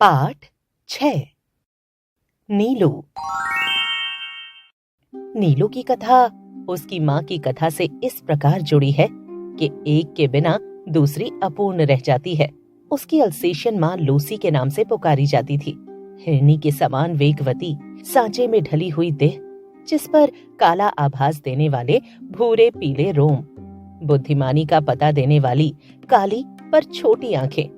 पाठ 6। नीलू। नीलू की कथा उसकी माँ की कथा से इस प्रकार जुड़ी है कि एक के बिना दूसरी अपूर्ण रह जाती है। उसकी अल्सेशियन माँ लूसी के नाम से पुकारी जाती थी। हिरनी के समान वेगवती, सांचे में ढली हुई देह, जिस पर काला आभास देने वाले भूरे पीले रोम, बुद्धिमानी का पता देने वाली काली पर छोटी आंखें,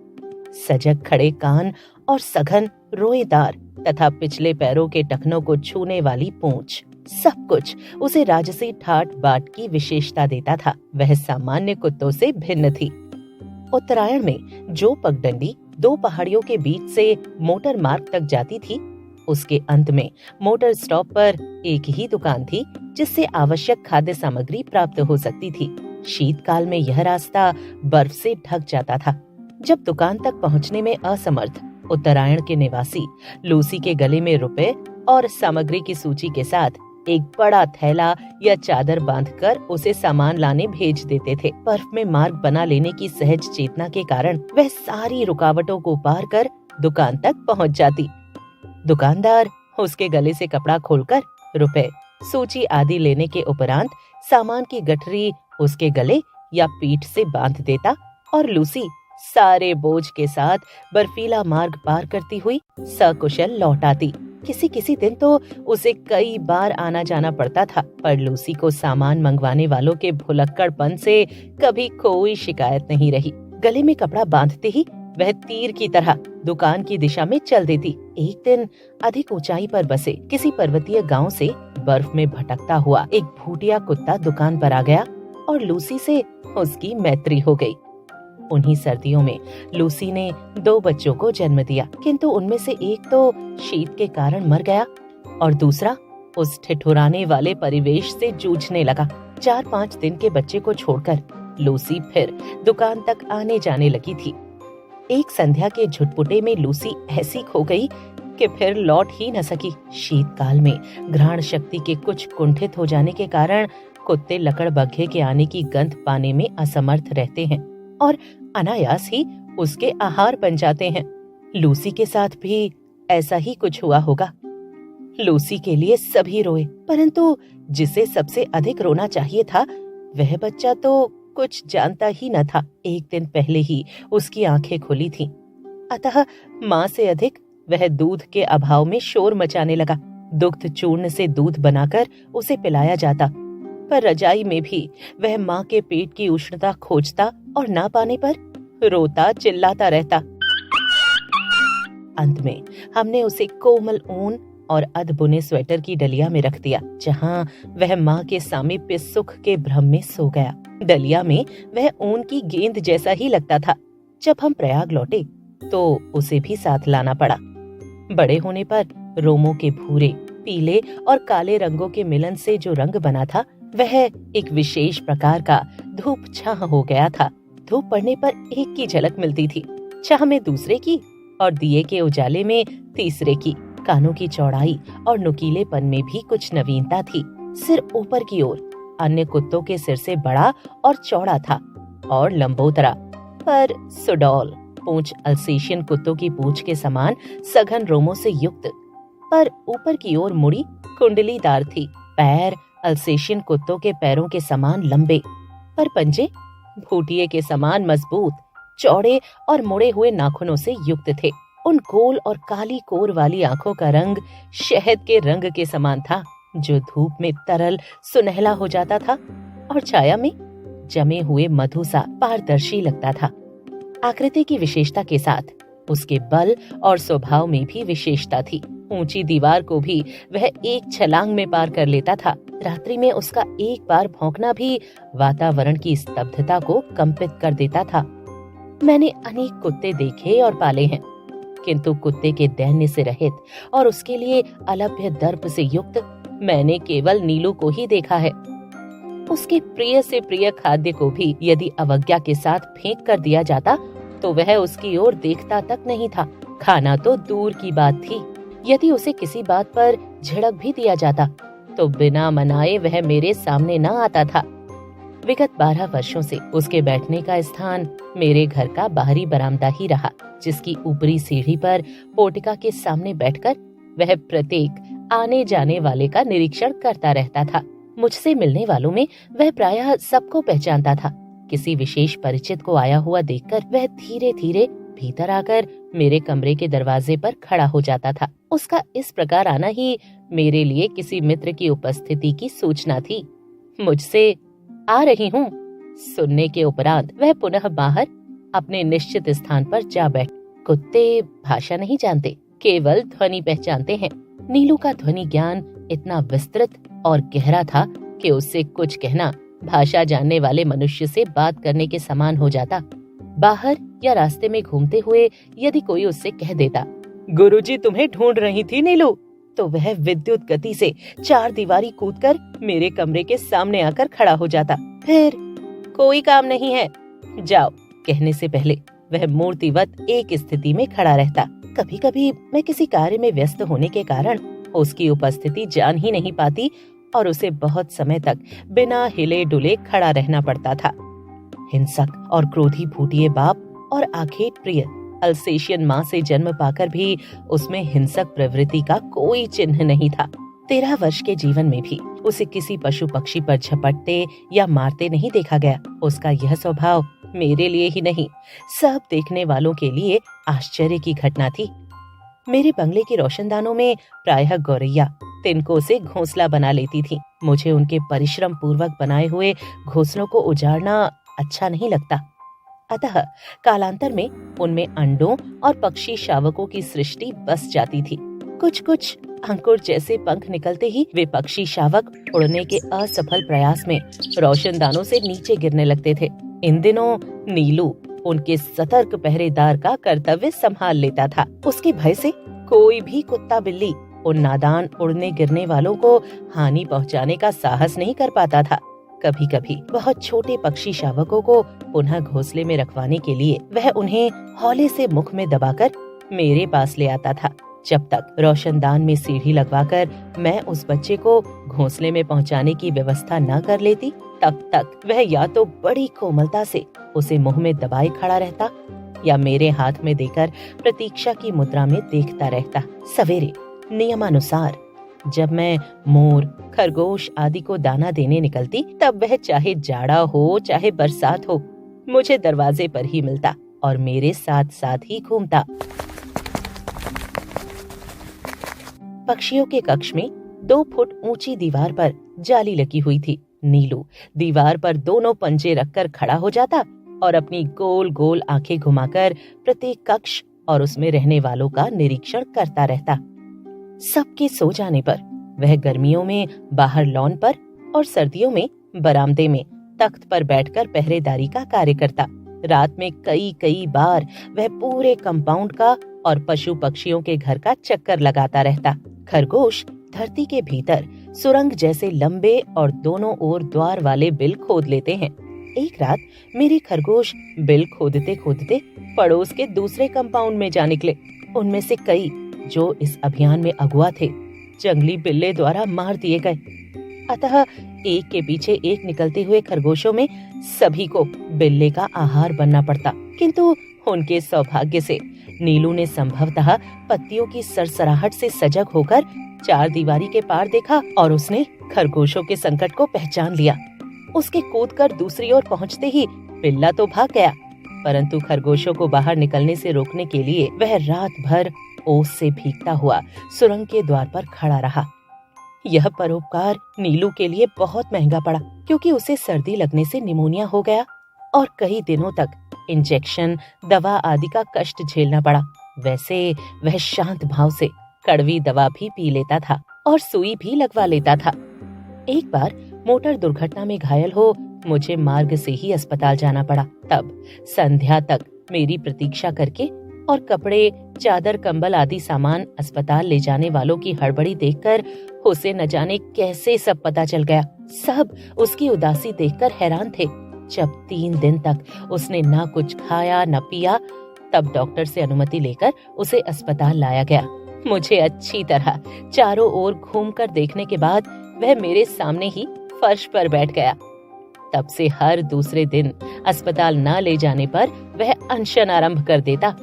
सजग खड़े कान और सघन रोएदार तथा पिछले पैरों के टखनों को छूने वाली पूंछ, सब कुछ उसे राजसी ठाट बाट की विशेषता देता था। वह सामान्य कुत्तों से भिन्न थी। उत्तरायण में जो पगडंडी दो पहाड़ियों के बीच से मोटर मार्ग तक जाती थी, उसके अंत में मोटर स्टॉप पर एक ही दुकान थी जिससे आवश्यक खाद्य सामग्री प्राप्त हो सकती थी। शीतकाल में यह रास्ता बर्फ से ढक जाता था। जब दुकान तक पहुंचने में असमर्थ उत्तरायण के निवासी लूसी के गले में रुपए और सामग्री की सूची के साथ एक बड़ा थैला या चादर बांधकर उसे सामान लाने भेज देते थे। बर्फ में मार्ग बना लेने की सहज चेतना के कारण वह सारी रुकावटों को पार कर दुकान तक पहुंच जाती। दुकानदार उसके गले से कपड़ा खोलकर रुपए, सूची आदि लेने के उपरांत सामान की गठरी उसके गले या पीठ से बांध देता और लूसी सारे बोझ के साथ बर्फीला मार्ग पार करती हुई सकुशल लौट आती। किसी दिन तो उसे कई बार आना जाना पड़ता था, पर लूसी को सामान मंगवाने वालों के भुलक्कड़पन से कभी कोई शिकायत नहीं रही। गले में कपड़ा बांधते ही वह तीर की तरह दुकान की दिशा में चल देती। एक दिन अधिक ऊंचाई पर बसे किसी पर्वतीय गांव से बर्फ में भटकता हुआ एक भूटिया कुत्ता दुकान पर आ गया और लूसी से उसकी मैत्री हो गई। उन्हीं सर्दियों में लूसी ने 2 बच्चों को जन्म दिया, किंतु उनमें से एक तो शीत के कारण मर गया और दूसरा उस ठिठुराने वाले परिवेश से जूझने लगा। 4-5 दिन के बच्चे को छोड़कर लूसी फिर दुकान तक आने जाने लगी थी। एक संध्या के झुटपुटे में लूसी ऐसी खो गई कि फिर लौट ही न सकी। शीतकाल में घ्राण शक्ति के कुछ कुंठित हो जाने के कारण कुत्ते लकड़बग्घे के आने की गंध पाने में असमर्थ रहते हैं और अनायास ही उसके आहार बन जाते हैं। लूसी के साथ भी ऐसा ही कुछ हुआ होगा। लूसी के लिए सभी रोए, परंतु जिसे सबसे अधिक रोना चाहिए था वह बच्चा तो कुछ जानता ही न था। एक दिन पहले ही उसकी आंखें खुली थीं, अतः माँ से अधिक वह दूध के अभाव में शोर मचाने लगा। दुग्ध चूर्ण से दूध बनाकर उसे पिलाया जाता, पर रजाई में भी वह माँ के पेट की उष्णता खोजता और ना पाने पर रोता चिल्लाता रहता। अंत में हमने उसे कोमल ऊन और अधबुने स्वेटर की डलिया में रख दिया, जहाँ वह माँ के सामीप्य सुख के भ्रम में सो गया। डलिया में वह ऊन की गेंद जैसा ही लगता था। जब हम प्रयाग लौटे तो उसे भी साथ लाना पड़ा। बड़े होने पर रोमों के भूरे, पीले और काले रंगों के मिलन से जो रंग बना था वह एक विशेष प्रकार का धूप छाह हो गया था। धूप पड़ने पर एक की झलक मिलती थी, छाह में दूसरे की और दिए के उजाले में तीसरे की। कानों की चौड़ाई और नुकीलेपन में भी कुछ नवीनता थी। सिर ऊपर की ओर अन्य कुत्तों के सिर से बड़ा और चौड़ा था और लंबोदरा, पर सुडौल। पूंछ अल्सेशियन कुत्तों की पूंछ के समान सघन रोमों से युक्त, पर ऊपर की ओर मुड़ी कुंडलीदार थी। पैर अल्सेशियन कुत्तों के पैरों के समान लंबे, पर पंजे भूटिये के समान मजबूत, चौड़े और मुड़े हुए नाखूनों से युक्त थे। उन गोल और काली कोर वाली आंखों का रंग शहद के रंग के समान था, जो धूप में तरल सुनहला हो जाता था और छाया में जमे हुए मधु सा पारदर्शी लगता था। आकृति की विशेषता के साथ उसके बल और स्वभाव में भी विशेषता थी। ऊंची दीवार को भी वह एक छलांग में पार कर लेता था। रात्रि में उसका एक बार भौंकना भी वातावरण की स्तब्धता को कंपित कर देता था। मैंने अनेक कुत्ते देखे और पाले हैं, किंतु कुत्ते के दैन्य से रहित और उसके लिए अलभ्य दर्प से युक्त मैंने केवल नीलू को ही देखा है। उसके प्रिय से प्रिय खाद्य को भी यदि अवज्ञा के साथ फेंक कर दिया जाता तो वह उसकी ओर देखता तक नहीं था। खाना तो दूर की बात थी, यदि उसे किसी बात पर झिड़क भी दिया जाता तो बिना मनाए वह मेरे सामने न आता था। विगत 12 वर्षों से उसके बैठने का स्थान मेरे घर का बाहरी बरामदा ही रहा। जिसकी ऊपरी सीढ़ी पर पोटिका के सामने बैठकर वह प्रत्येक आने जाने वाले का निरीक्षण करता रहता था। मुझसे मिलने वालों में वह प्रायः सबको पहचानता था। किसी विशेष परिचित को आया हुआ देखकर वह धीरे धीरे भीतर आकर मेरे कमरे के दरवाजे पर खड़ा हो जाता था। उसका इस प्रकार आना ही मेरे लिए किसी मित्र की उपस्थिति की सूचना थी। मुझसे आ रही हूँ सुनने के उपरांत वह पुनः बाहर अपने निश्चित स्थान पर जा बैठ। कुत्ते भाषा नहीं जानते, केवल ध्वनि पहचानते हैं। नीलू का ध्वनि ज्ञान इतना विस्तृत और गहरा था कि उससे कुछ कहना भाषा जानने वाले मनुष्य से बात करने के समान हो जाता। बाहर या रास्ते में घूमते हुए यदि कोई उससे कह देता, गुरुजी तुम्हें ढूंढ रही थी नीलू, तो वह विद्युत गति से 4 दीवारी कूदकर मेरे कमरे के सामने आकर खड़ा हो जाता। फिर कोई काम नहीं है, जाओ कहने से पहले वह मूर्तिवत एक स्थिति में खड़ा रहता। कभी कभी मैं किसी कार्य में व्यस्त होने के कारण उसकी उपस्थिति जान ही नहीं पाती और उसे बहुत समय तक बिना हिले डुले खड़ा रहना पड़ता था। हिंसक और क्रोधी भूतिए बाप और आखेट प्रिय अल्सेशियन माँ से जन्म पाकर भी उसमें हिंसक प्रवृत्ति का कोई चिन्ह नहीं था। 13 वर्ष के जीवन में भी उसे किसी पशु पक्षी पर झपटते या मारते नहीं देखा गया। उसका यह स्वभाव मेरे लिए ही नहीं, सब देखने वालों के लिए आश्चर्य की घटना थी। मेरे बंगले की रोशनदानों में प्रायः गौरैया तिनकों से घोंसला बना लेती थी। मुझे उनके परिश्रम पूर्वक बनाए हुए घोंसलों को उजाड़ना अच्छा नहीं लगता। अतः कालांतर में उनमें अंडों और पक्षी शावकों की सृष्टि बस जाती थी। कुछ अंकुर जैसे पंख निकलते ही वे पक्षी शावक उड़ने के असफल प्रयास में रोशनदानों से नीचे गिरने लगते थे। इन दिनों नीलू उनके सतर्क पहरेदार का कर्तव्य संभाल लेता था। उसके भय से कोई भी कुत्ता बिल्ली उन नादान उड़ने गिरने वालों को हानि पहुंचाने का साहस नहीं कर पाता था। कभी कभी बहुत छोटे पक्षी शावकों को पुनः घोंसले में रखवाने के लिए वह उन्हें हौले से मुख में दबाकर मेरे पास ले आता था। जब तक रोशनदान में सीढ़ी लगवाकर मैं उस बच्चे को घोंसले में पहुंचाने की व्यवस्था न कर लेती, तब तक वह या तो बड़ी कोमलता से उसे मुंह में दबाए खड़ा रहता या मेरे हाथ में देकर प्रतीक्षा की मुद्रा में देखता रहता। सवेरे नियमानुसार जब मैं मोर, खरगोश आदि को दाना देने निकलती, तब वह चाहे जाड़ा हो चाहे बरसात हो, मुझे दरवाजे पर ही मिलता और मेरे साथ साथ ही घूमता। पक्षियों के कक्ष में 2 फुट ऊंची दीवार पर जाली लगी हुई थी। नीलू दीवार पर दोनों पंजे रखकर खड़ा हो जाता और अपनी गोल गोल आंखें घुमाकर प्रत्येक कक्ष और उसमें रहने वालों का निरीक्षण करता रहता। सबके सो जाने पर वह गर्मियों में बाहर लॉन पर और सर्दियों में बरामदे में तख्त पर बैठकर पहरेदारी का कार्य करता। रात में कई बार वह पूरे कंपाउंड का और पशु पक्षियों के घर का चक्कर लगाता रहता। खरगोश धरती के भीतर सुरंग जैसे लंबे और दोनों ओर द्वार वाले बिल खोद लेते हैं। एक रात मेरे खरगोश बिल खोदते खोदते पड़ोस के दूसरे कंपाउंड में जा निकले। उनमें से कई जो इस अभियान में अगुआ थे, जंगली बिल्ले द्वारा मार दिए गए। अतः एक के पीछे एक निकलते हुए खरगोशों में सभी को बिल्ले का आहार बनना पड़ता। किंतु उनके सौभाग्य से नीलू ने संभवतः पत्तियों की सरसराहट से सजग होकर 4 दीवारी के पार देखा और उसने खरगोशों के संकट को पहचान लिया। उसके कूदकर दूसरी ओर पहुंचते ही बिल्ला तो भाग गया, परंतु खरगोशों को बाहर निकलने से रोकने के लिए वह रात भर ओस से भीगता हुआ सुरंग के द्वार पर खड़ा रहा। यह परोपकार नीलू के लिए बहुत महंगा पड़ा, क्योंकि उसे सर्दी लगने से निमोनिया हो गया और कई दिनों तक इंजेक्शन, दवा आदि का कष्ट झेलना पड़ा। वैसे वह शांत भाव से कड़वी दवा भी पी लेता था और सुई भी लगवा लेता था। एक बार मोटर दुर्घटना में घायल हो मुझे मार्ग से ही अस्पताल जाना पड़ा। तब संध्या तक मेरी प्रतीक्षा करके और कपड़े, चादर, कंबल आदि सामान अस्पताल ले जाने वालों की हड़बड़ी देखकर उसे न जाने कैसे सब पता चल गया। सब उसकी उदासी देखकर हैरान थे। जब 3 दिन तक उसने न कुछ खाया न पिया, तब डॉक्टर से अनुमति लेकर उसे अस्पताल लाया गया। मुझे अच्छी तरह चारों ओर घूमकर देखने के बाद वह मेरे सामने ही फर्श पर बैठ गया। तब से हर दूसरे दिन अस्पताल न ले जाने पर वह अनशन आरंभ कर देता।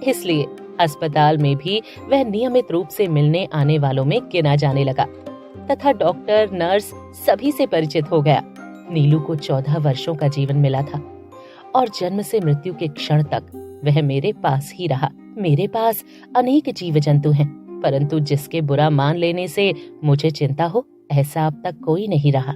इसलिए अस्पताल में भी वह नियमित रूप से मिलने आने वालों में गिना जाने लगा तथा डॉक्टर, नर्स सभी से परिचित हो गया। नीलू को 14 वर्षों का जीवन मिला था और जन्म से मृत्यु के क्षण तक वह मेरे पास ही रहा। मेरे पास अनेक जीव जंतु हैं, परंतु जिसके बुरा मान लेने से मुझे चिंता हो, ऐसा अब तक कोई नहीं रहा।